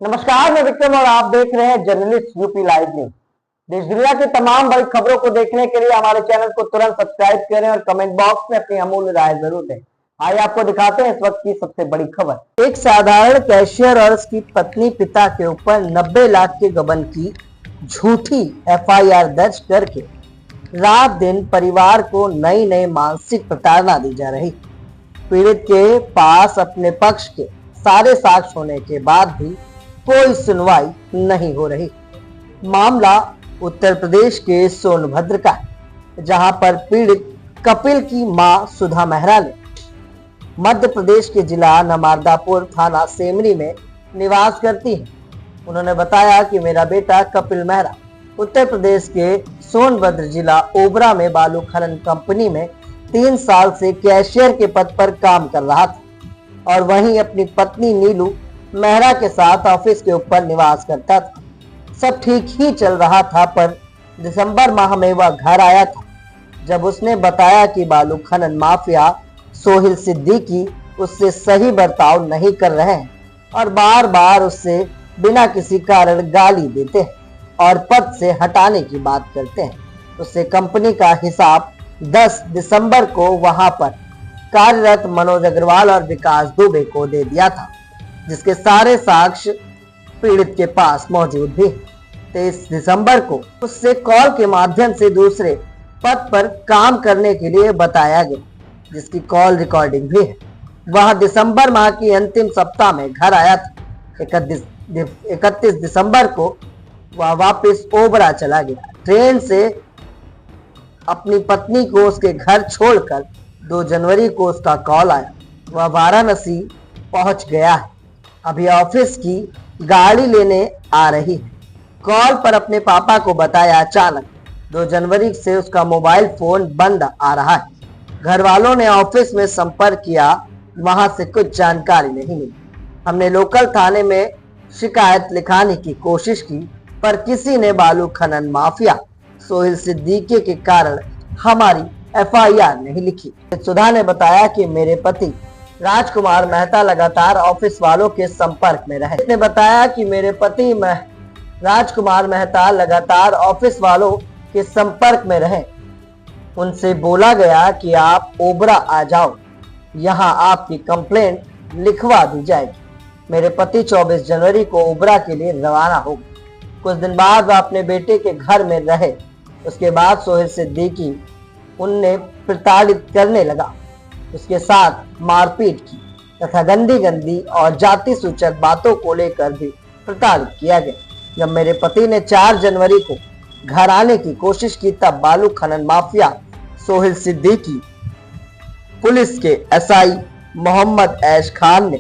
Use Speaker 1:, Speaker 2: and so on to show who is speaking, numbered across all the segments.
Speaker 1: नमस्कार, मैं विक्रम और आप देख रहे हैं जर्नलिस्ट यूपी लाइव न्यूज। देश दुनिया की तमाम बड़ी खबरों को देखने के लिए हमारे चैनल को तुरंत सब्सक्राइब करें और कमेंट बॉक्स में अपनी अमूल्य राय जरूर दें। आइए आपको दिखाते हैं इस वक्त की सबसे बड़ी खबर। एक साधारण कैशियर और उसकी पत्नी पिता के ऊपर 90 लाख के गबन की झूठी FIR दर्ज करके रात दिन परिवार को नई नई मानसिक प्रताड़ना दी जा रही। पीड़ित के पास अपने पक्ष के सारे साक्ष्य होने के बाद भी कोई सुनवाई नहीं हो रही। मामला उत्तर प्रदेश के सोनभद्र का है, जहां पर पीड़ित कपिल की मां सुधा मेहरा ने मध्य प्रदेश के जिला नमारदापुर थाना सेमरी में निवास करती है। उन्होंने बताया कि मेरा बेटा कपिल मेहरा उत्तर प्रदेश के सोनभद्र जिला ओबरा में बालू खनन कंपनी में 3 साल से कैशियर के पद पर काम कर रहा था और वहीं अपनी पत्नी नीलू मेहरा के साथ ऑफिस के ऊपर निवास करता था। सब ठीक ही चल रहा था, पर दिसंबर माह में वह घर आया था जब उसने बताया कि बालू खनन माफिया सोहिल सिद्दीकी उससे सही बर्ताव नहीं कर रहे हैं और बार बार उससे बिना किसी कारण गाली देते हैं और पद से हटाने की बात करते हैं। उससे कंपनी का हिसाब 10 दिसंबर को वहां पर कार्यरत मनोज अग्रवाल और विकास दुबे को दे दिया था, जिसके सारे साक्ष्य पीड़ित के पास मौजूद भी। 23 दिसंबर को उससे कॉल के माध्यम से दूसरे पद पर काम करने के लिए बताया गया, जिसकी कॉल रिकॉर्डिंग भी है। वह दिसंबर माह की अंतिम सप्ताह में घर आया था। 31 दिसंबर को वह वापस ओबरा चला गया। ट्रेन से अपनी पत्नी को उसके घर छोड़कर 2 जनवरी को उसका कॉल आया। वह वाराणसी पहुंच गया है, अभी ऑफिस की गाड़ी लेने आ रही है। कॉल पर अपने पापा को बताया। अचानक 2 जनवरी से उसका मोबाइल फोन बंद आ रहा है। घर वालों ने ऑफिस में संपर्क किया, वहां से कुछ जानकारी नहीं मिली। हमने लोकल थाने में शिकायत लिखाने की कोशिश की, पर किसी ने बालू खनन माफिया सोहिल सिद्दीकी के कारण हमारी FIR नहीं लिखी। सुधा ने बताया कि मेरे पति राजकुमार मेहता लगातार ऑफिस वालों के संपर्क में रहे। उसने बताया कि मेरे पति राजकुमार मेहता लगातार ऑफिस वालों के संपर्क में रहे। उनसे बोला गया कि आप ओबरा आ जाओ, यहाँ आपकी कंप्लेंट लिखवा दी जाएगी। मेरे पति 24 जनवरी को ओबरा के लिए रवाना हो गए। कुछ दिन बाद वह अपने बेटे के घर में रहे। उसके बाद सोहिल सिद्दीकी उन्हें प्रताड़ित करने लगा, उसके साथ मारपीट की तथा गंदी और जाति सूचक बातों को लेकर भी प्रताड़ित किया गया। जब मेरे पति ने 4 जनवरी को घर आने की कोशिश की, तब बालू खनन माफिया सोहिल सिद्दीकी पुलिस के SI मोहम्मद ऐश खान ने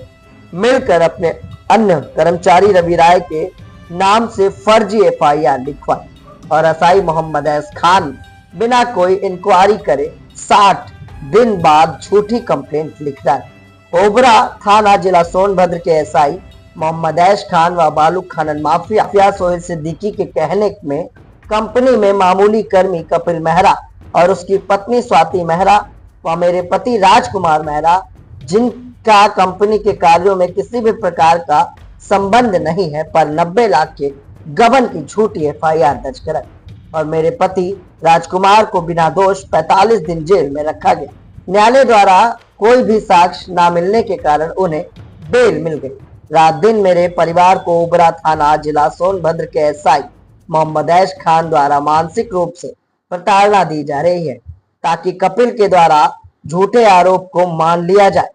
Speaker 1: मिलकर अपने अन्य कर्मचारी रवि राय के नाम से फर्जी FIR लिखवाई और SI मोहम्मद ऐश खान बिना कोई इंक्वायरी करे 60 दिन बाद झूठी कंप्लेंट लिख डाली। ओबरा थाना जिला सोनभद्र के SI मोहम्मद ऐश खान व बालू खनन माफिया सोहिल सिद्दीकी के कहने में कंपनी में मामूली कर्मी कपिल मेहरा और उसकी पत्नी स्वाति मेहरा व मेरे पति राजकुमार मेहरा, जिनका कंपनी के कार्यों में किसी भी प्रकार का संबंध नहीं है, पर 90 लाख के गबन की झूठी FIR दर्ज कराई और मेरे पति राजकुमार को बिना दोष 45 दिन जेल में रखा गया। न्यायालय द्वारा कोई भी साक्ष्य न मिलने के कारण उन्हें बेल मिल गई। रात दिन मेरे परिवार को ओबरा थाना जिला सोनभद्र के SI मोहम्मद ऐश खान द्वारा मानसिक रूप से प्रताड़ना दी जा रही है, ताकि कपिल के द्वारा झूठे आरोप को मान लिया जाए।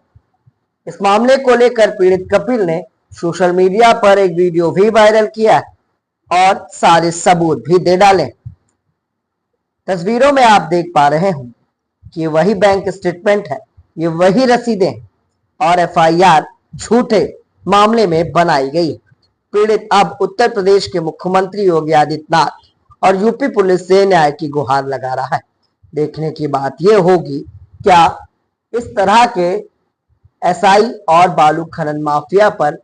Speaker 1: इस मामले को लेकर पीड़ित कपिल ने सोशल मीडिया पर एक वीडियो भी वायरल किया है और सारे सबूत भी दे डाले। तस्वीरों में आप देख पा रहे हो कि वही बैंक स्टेटमेंट है, ये वही रसीदें और FIR झूठे मामले में बनाई गई। पीड़ित अब उत्तर प्रदेश के मुख्यमंत्री योगी आदित्यनाथ और यूपी पुलिस से न्याय की गुहार लगा रहा है। देखने की बात यह होगी, क्या इस तरह के SI और बालू खनन माफिया पर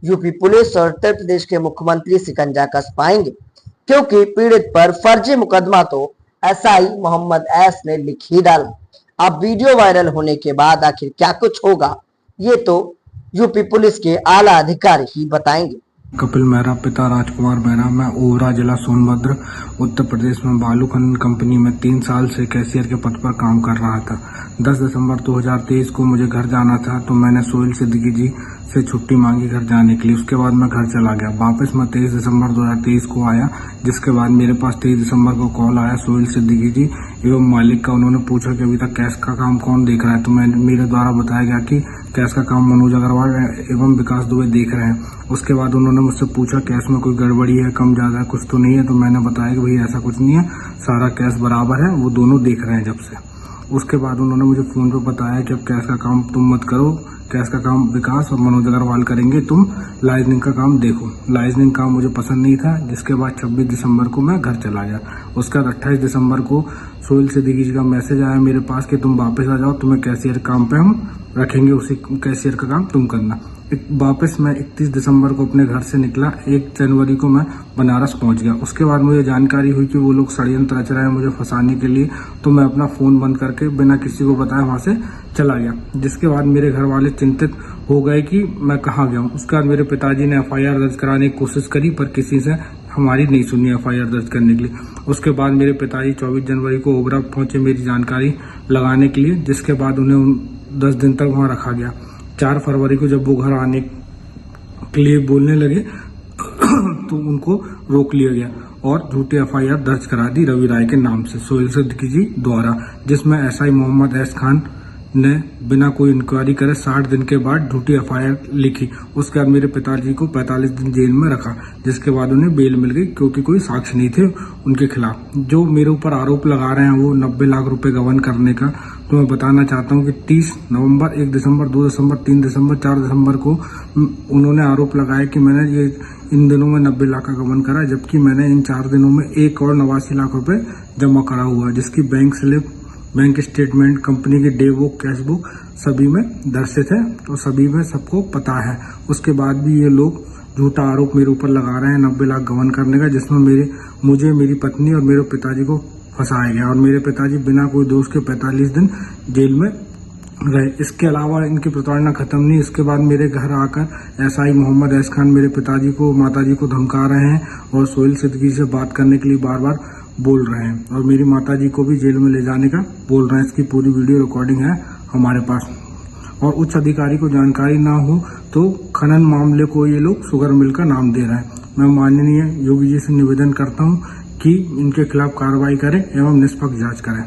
Speaker 1: यूपी पुलिस और उत्तर प्रदेश के मुख्यमंत्री शिकंजा कस पाएंगे, क्योंकि पीड़ित पर फर्जी मुकदमा तो SI मोहम्मद ऐश ने लिख ही डाला। अब वीडियो वायरल होने के बाद आखिर क्या कुछ होगा, ये तो यूपी पुलिस के आला अधिकारी ही बताएंगे।
Speaker 2: कपिल मेहरा, पिता राजकुमार मेहरा। मैं ओवरा, जिला सोनभद्र, उत्तर प्रदेश में बालू खनन कंपनी में 3 साल से कैशियर के पद पर काम कर रहा था। 10 दिसंबर 2023 को मुझे घर जाना था, तो मैंने सोहेल सिद्दीकी जी से छुट्टी मांगी घर जाने के लिए। उसके बाद मैं घर चला गया। वापस मैं 23 दिसंबर 2023 को आया, जिसके बाद मेरे पास 23 दिसंबर को कॉल आया सोहेल सिद्दीकी जी एवं मालिक का। उन्होंने पूछा कि अभी तक कैश का काम कौन देख रहा है, तो मेरे द्वारा बताया गया कि कैश का काम मनोज अग्रवाल एवं विकास दुबे देख रहे हैं। उसके बाद उन्होंने मुझसे पूछा कैश में कोई गड़बड़ी है, कम ज्यादा है, कुछ तो नहीं है। तो मैंने बताया कि भाई ऐसा कुछ नहीं है, सारा कैश बराबर है, वो दोनों देख रहे हैं जब से। उसके बाद उन्होंने मुझे फोन पे बताया कि अब कैश का काम तुम मत करो, कैश का काम विकास और मनोज अग्रवाल करेंगे, तुम लाइजनिंग का काम देखो। लाइजनिंग काम मुझे पसंद नहीं था, जिसके बाद 26 दिसंबर को मैं घर चला गया। उसके बाद 28 दिसंबर को सोहेल सिद्दीकी जी का मैसेज आया मेरे पास कि तुम वापस आ जाओ, तुम्हें कैशियर काम पे हम रखेंगे, उसी कैशियर का काम तुम करना। वापस मैं 31 दिसंबर को अपने घर से निकला। 1 जनवरी को मैं बनारस पहुंच गया। उसके बाद मुझे जानकारी हुई कि वो लोग षड्यंत्र रच रहे हैं मुझे फंसाने के लिए, तो मैं अपना फोन बंद करके बिना किसी को बताए वहां से चला गया। जिसके बाद मेरे घर वाले चिंतित हो गए कि मैं कहाँ गया हूँ। उसके बाद मेरे पिताजी ने FIR दर्ज कराने की कोशिश करी, पर किसी से हमारी नहीं सुनी FIR दर्ज करने के लिए। उसके बाद मेरे पिताजी 24 जनवरी को ओबरा पहुंचे मेरी जानकारी लगाने के लिए, जिसके बाद उन्हें 10 दिन तक वहां रखा गया। 4 फरवरी को जब वो घर आने के लिए बोलने लगे तो उनको रोक लिया गया और झूठी FIR दर्ज करा दी रवि राय के नाम से सोहेल सिद्दीकी जी द्वारा, जिसमें SI मोहम्मद एस खान ने बिना कोई इंक्वायरी करे 60 दिन के बाद झूठी FIR लिखी। उसके बाद मेरे पिताजी को 45 दिन जेल में रखा, जिसके बाद उन्हें बेल मिल गई क्योंकि कोई साक्ष्य नहीं थे उनके खिलाफ। जो मेरे ऊपर आरोप लगा रहे हैं वो 90 लाख रुपए गबन करने का, तो मैं बताना चाहता हूं कि 30 नवंबर, 1 दिसंबर, 2 दिसंबर, 3 दिसंबर, 4 दिसंबर को उन्होंने आरोप लगाया कि मैंने ये इन दिनों में 90 लाख का गबन करा, जबकि मैंने इन 4 दिनों में 1 और 89 लाख रुपए जमा करा हुआ, जिसकी bank slip, bank statement, company की डे बुक, कैश बुक सभी में दर्शित है और सभी में सबको पता है। उसके बाद भी ये लोग झूठा आरोप मेरे ऊपर लगा रहे हैं 90 लाख गबन करने का, जिसमें मुझे, मेरी पत्नी और मेरे पिताजी को फंसाया गया और मेरे पिताजी बिना कोई दोष के 45 दिन जेल में रहे। इसके अलावा इनकी प्रताड़ना खत्म नहीं। इसके बाद मेरे घर आकर SI मोहम्मद एस खान मेरे पिताजी को, माताजी को धमका रहे हैं और सोहेल सिद्दीकी से बात करने के लिए बार बार बोल रहे हैं और मेरी माताजी को भी जेल में ले जाने का बोल रहे हैं। इसकी पूरी वीडियो रिकॉर्डिंग है हमारे पास। और उच्च अधिकारी को जानकारी ना हो तो खनन मामले को ये लोग शुगर मिल का नाम दे रहे हैं। मैं माननीय योगी जी से निवेदन करता हूँ कि इनके खिलाफ कार्रवाई करें एवं निष्पक्ष जांच करें।